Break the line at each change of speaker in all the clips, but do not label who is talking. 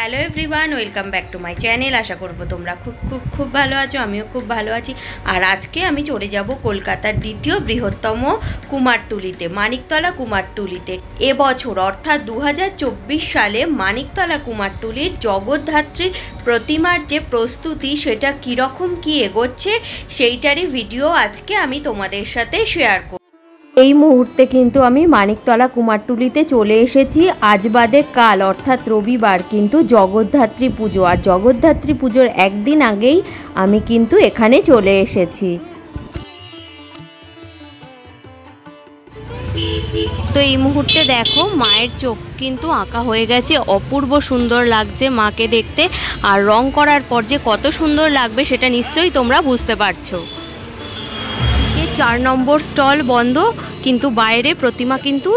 Hello everyone, welcome back to my channel. আশা করবো তোমরা খুব ভালো আছো, আমিও খুব ভালো আছি। আর আজকে আমি চলে যাব কলকাতার দ্বিতীয় বৃহত্তম কুমারটুলিতে, মানিকতলা কুমারটুলিতে। এবছর অর্থাৎ 2024 সালে মানিকতলা কুমারটুলির জগদ্ধাত্রী প্রতিমার যে প্রস্তুতি, সেটা কীরকম কী এগোচ্ছে সেইটারই ভিডিও আজকে আমি তোমাদের সাথে শেয়ার করব। এই মুহূর্তে কিন্তু আমি মানিকতলা কুমারটুলিতে চলে এসেছি। আজ বাদে কাল অর্থাৎ রবিবার কিন্তু জগদ্ধাত্রী পুজো, আর জগদ্ধাত্রী পুজোর একদিন আগেই আমি কিন্তু এখানে চলে এসেছি। তো এই মুহূর্তে দেখো মায়ের চোখ কিন্তু আঁকা হয়ে গেছে, অপূর্ব সুন্দর লাগছে মাকে দেখতে। আর রং করার পর যে কত সুন্দর লাগবে সেটা নিশ্চয়ই তোমরা বুঝতে পারছো। 4 নম্বর স্টল বন্ধ, কিন্তু বাইরে প্রতিমা কিন্তু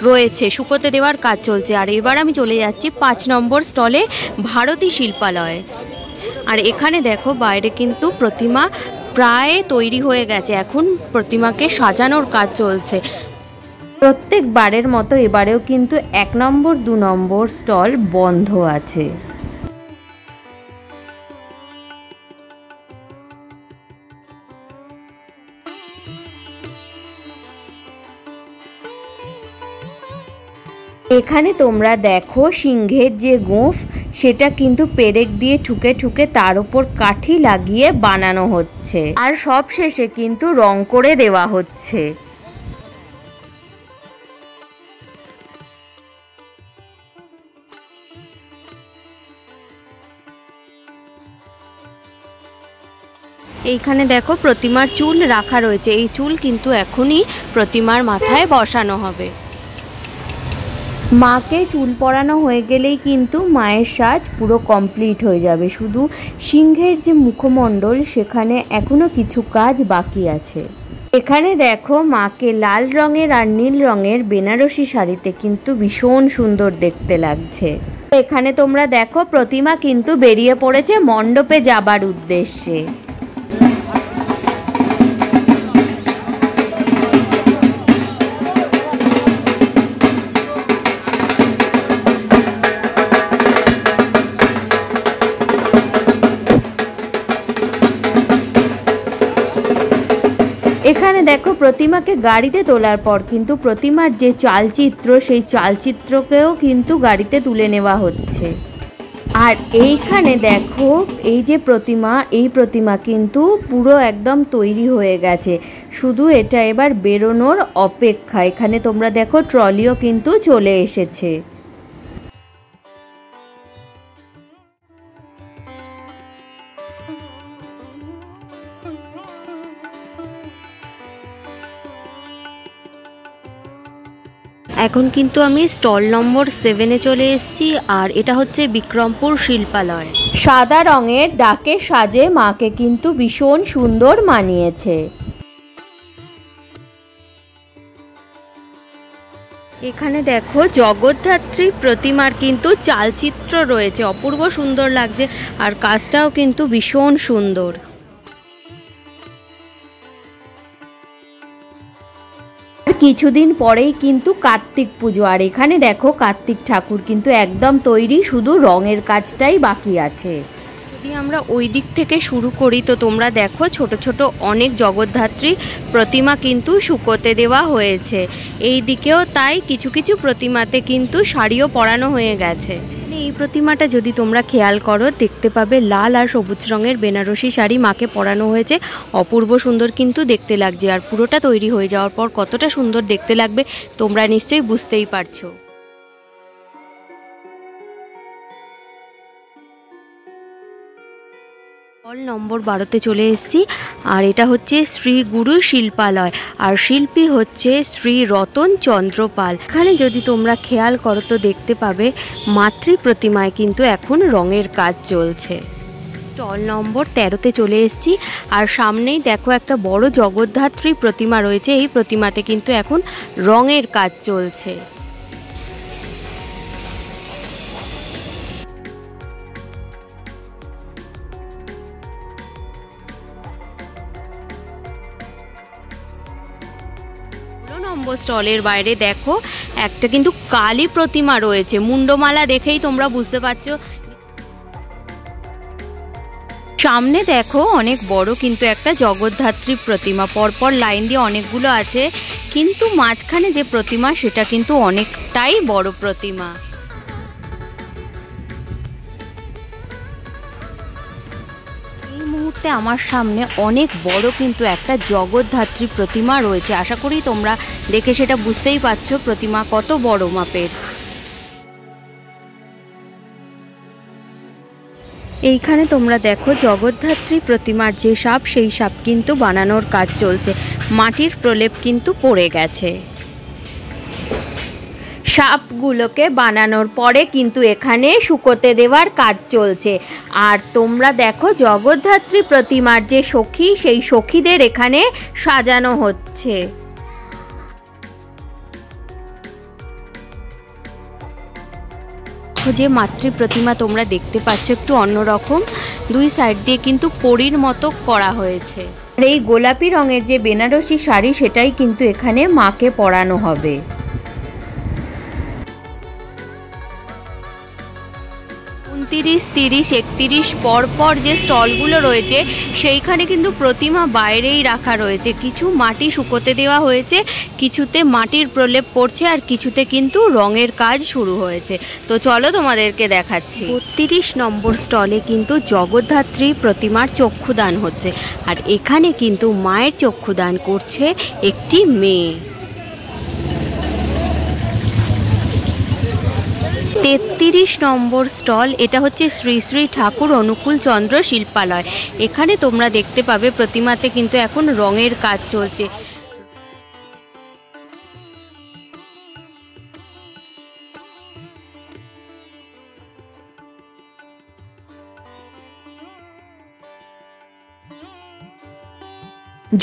রয়েছে, শুকোতে দেওয়ার কাজ চলছে। আর এবার আমি চলে যাচ্ছি 5 নম্বর স্টলে, ভারতী শিল্পালয়। আর এখানে দেখো বাইরে কিন্তু প্রতিমা প্রায় তৈরি হয়ে গেছে, এখন প্রতিমাকে সাজানোর কাজ চলছে। প্রত্যেকবারের মতো এবারেও কিন্তু 1 নম্বর 2 নম্বর স্টল বন্ধ আছে। এখানে তোমরা দেখো সিংহের যে গোঁফ, সেটা কিন্তু পেরেক দিয়ে ঠুকে ঠুকে তার উপর কাঠি লাগিয়ে বানানো হচ্ছে, আর সব শেষে কিন্তু রং করে দেওয়া হচ্ছে। এইখানে দেখো প্রতিমার চুল রাখা রয়েছে, এই চুল কিন্তু এখনই প্রতিমার মাথায় বসানো হবে। মাকে চুল পরানো হয়ে গেলেই কিন্তু মায়ের সাজ পুরো কমপ্লিট হয়ে যাবে। শুধু সিংহের যে মুখমণ্ডল, সেখানে এখনো কিছু কাজ বাকি আছে। এখানে দেখো মাকে লাল রঙের আর নীল রঙের বেনারসি শাড়িতে কিন্তু ভীষণ সুন্দর দেখতে লাগছে। এখানে তোমরা দেখো প্রতিমা কিন্তু বেরিয়ে পড়েছে মণ্ডপে যাবার উদ্দেশ্যে। এখানে দেখো প্রতিমাকে গাড়িতে তোলার পর কিন্তু প্রতিমার যে চালচিত্র, সেই চালচিত্রকেও কিন্তু গাড়িতে তুলে নেওয়া হচ্ছে। আর এইখানে দেখো এই যে প্রতিমা, এই প্রতিমা কিন্তু পুরো একদম তৈরি হয়ে গেছে, শুধু এটা এবার বেরোনোর অপেক্ষা। এখানে তোমরা দেখো ট্রলিও কিন্তু চলে এসেছে। এখন কিন্তু আমি স্টল নম্বর 7-এ চলে এসেছি, আর এটা হচ্ছে বিক্রমপুর শিল্পালয়। সাদা রঙের ডাকে সাজে মাকে কিন্তু ভীষণ সুন্দর মানিয়েছে। এখানে দেখো জগদ্ধাত্রী প্রতিমার কিন্তু চালচিত্র রয়েছে, অপূর্ব সুন্দর লাগছে, আর কাজটাও কিন্তু ভীষণ সুন্দর। কিছুদিন পরেই কিন্তু কার্তিক পুজো, আর এখানে দেখো কার্তিক ঠাকুর কিন্তু একদম তৈরি, শুধু রঙের কাজটাই বাকি আছে। যদি আমরা ওই দিক থেকে শুরু করি তো তোমরা দেখো ছোট ছোট অনেক জগদ্ধাত্রী প্রতিমা কিন্তু শুকোতে দেওয়া হয়েছে। এই দিকেও তাই, কিছু কিছু প্রতিমাতে কিন্তু শাড়িও পরানো হয়ে গেছে। এই প্রতিমাটা যদি তোমরা খেয়াল করো দেখতে পাবে লাল আর সবুজ রঙের বেনারসি শাড়ি মাকে পরানো হয়েছে, অপূর্ব সুন্দর কিন্তু দেখতে লাগছে। আর পুরোটা তৈরি হয়ে যাওয়ার পর কতটা সুন্দর দেখতে লাগবে তোমরা নিশ্চয়ই বুঝতেই পারছো। স্টল নম্বর 12-তে চলে এসেছি, আর এটা হচ্ছে শ্রী গুরু শিল্পালয়, আর শিল্পী হচ্ছে শ্রী রতন চন্দ্র পাল। এখানে যদি তোমরা খেয়াল করো তো দেখতে পাবে মাতৃ প্রতিমায় কিন্তু এখন রঙের কাজ চলছে। স্টল নম্বর 13-তে চলে এসেছি, আর সামনেই দেখো একটা বড় জগদ্ধাত্রী প্রতিমা রয়েছে, এই প্রতিমাতে কিন্তু এখন রঙের কাজ চলছে। নম্বর স্টলের বাইরে দেখো একটা কিন্তু কালী প্রতিমা রয়েছে, মুন্ডমালা দেখেই তোমরা বুঝতে পারছো সামনে দেখো অনেক বড় কিন্তু একটা জগদ্ধাত্রী প্রতিমা, পরপর লাইন দিয়ে অনেকগুলো আছে, কিন্তু মাঝখানে যে প্রতিমা সেটা কিন্তু অনেকটাই বড় প্রতিমা। এই মুহূর্তে আমার সামনে অনেক বড় কিন্তু একটা জগদ্ধাত্রী প্রতিমা রয়েছে। আশা করি তোমরা দেখে সেটা বুঝতেই পারছো প্রতিমা কত বড় মাপের। এইখানে তোমরা দেখো জগদ্ধাত্রী প্রতিমার যে সাপ, সেই সাপ কিন্তু বানানোর কাজ চলছে। মাটির প্রলেপ কিন্তু পড়ে গেছে। সাপগুলোকে বানানোর পরে কিন্তু এখানে শুকোতে দেওয়ার কাজ চলছে। আর তোমরা দেখো জগদ্ধাত্রী প্রতিমার যে সখী, সেই সখীদের এখানে সাজানো হচ্ছে। যে মাতৃ প্রতিমা তোমরা দেখতে পাচ্ছ একটু অন্যরকম, দুই সাইড দিয়ে কিন্তু পরীর মতো করা হয়েছে। আর এই গোলাপি রঙের যে বেনারসি শাড়ি, সেটাই কিন্তু এখানে মাকে পরানো হবে। 29, 30, 31 পরপর যে স্টলগুলো রয়েছে সেইখানে কিন্তু প্রতিমা বাইরেই রাখা রয়েছে। কিছু মাটি শুকোতে দেওয়া হয়েছে, কিছুতে মাটির প্রলেপ পড়ছে, আর কিছুতে কিন্তু রঙের কাজ শুরু হয়েছে। তো চলো তোমাদেরকে দেখাচ্ছি। 32 নম্বর স্টলে কিন্তু জগদ্ধাত্রী প্রতিমার চক্ষুদান হচ্ছে, আর এখানে কিন্তু মায়ের চক্ষুদান করছে একটি মেয়ে। 33 নম্বর স্টল, এটা হচ্ছে শ্রী শ্রী ঠাকুর অনুকূল চন্দ্র শিল্পালয়। এখানে তোমরা দেখতে পাবে প্রতিমাতে কিন্তু এখন রঙের কাজ চলছে।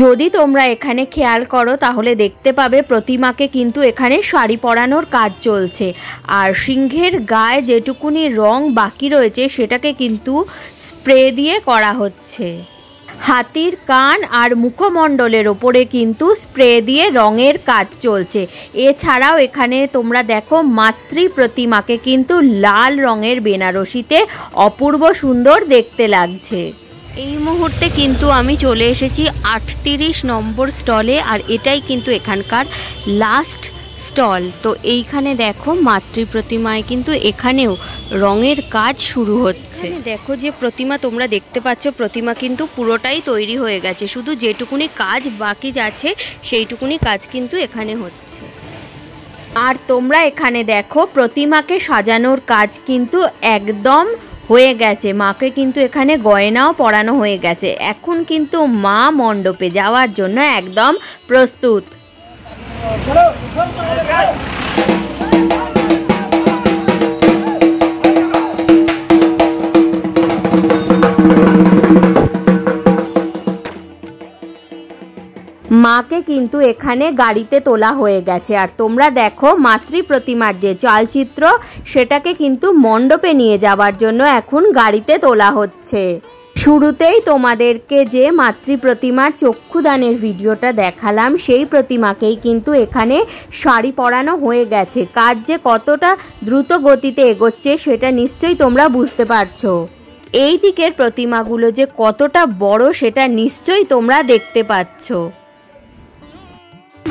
যদি তোমরা এখানে খেয়াল করো তাহলে দেখতে পাবে প্রতিমাকে কিন্তু এখানে শাড়ি পরানোর কাজ চলছে, আর সিংহের গায়ে যেটুকুনি রং বাকি রয়েছে সেটাকে কিন্তু স্প্রে দিয়ে করা হচ্ছে। হাতির কান আর মুখমণ্ডলের ওপরে কিন্তু স্প্রে দিয়ে রঙের কাজ চলছে। এছাড়াও এখানে তোমরা দেখো মাতৃ প্রতিমাকে কিন্তু লাল রঙের বেনারসিতে অপূর্ব সুন্দর দেখতে লাগছে। এই মুহূর্তে কিন্তু আমি চলে এসেছি 38 নম্বর স্টলে, আর এটাই কিন্তু এখানকার লাস্ট স্টল। তো এইখানে দেখো মাতৃ প্রতিমায় কিন্তু এখানেও রঙের কাজ শুরু হচ্ছে। দেখো যে প্রতিমা তোমরা দেখতে পাচ্ছ, প্রতিমা কিন্তু পুরোটাই তৈরি হয়ে গেছে, শুধু যেটুকুনি কাজ বাকি আছে সেইটুকুনি কাজ কিন্তু এখানে হচ্ছে। আর তোমরা এখানে দেখো প্রতিমাকে সাজানোর কাজ কিন্তু একদম হয়ে গেছে। মাকে কিন্তু এখানে গয়নাও পরানো হয়ে গেছে। এখন কিন্তু মা মণ্ডপে যাওয়ার জন্য একদম প্রস্তুত। মাকে কিন্তু এখানে গাড়িতে তোলা হয়ে গেছে। আর তোমরা দেখো মাতৃ প্রতিমার যে চালচিত্র, সেটাকে কিন্তু মণ্ডপে নিয়ে যাওয়ার জন্য এখন গাড়িতে তোলা হচ্ছে। শুরুতেই তোমাদেরকে যে মাতৃ প্রতিমার চক্ষুদানের ভিডিওটা দেখালাম, সেই প্রতিমাকেই কিন্তু এখানে শাড়ি পরানো হয়ে গেছে। কাজ যে কতটা দ্রুত গতিতে এগোচ্ছে সেটা নিশ্চয়ই তোমরা বুঝতে পারছো। এই দিকের প্রতিমাগুলো যে কতটা বড় সেটা নিশ্চয়ই তোমরা দেখতে পাচ্ছ।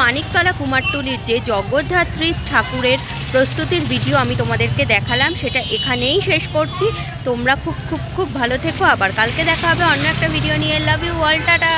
মানিকতলা কুমারটুলির যে জগদ্ধাত্রী ঠাকুরের প্রস্তুতির ভিডিও আমি তোমাদেরকে দেখালাম, সেটা এখানেই শেষ করছি। তোমরা খুব খুব খুব ভালো থেকো। আবার কালকে দেখা হবে অন্য একটা ভিডিও নিয়ে। Love you all, tata.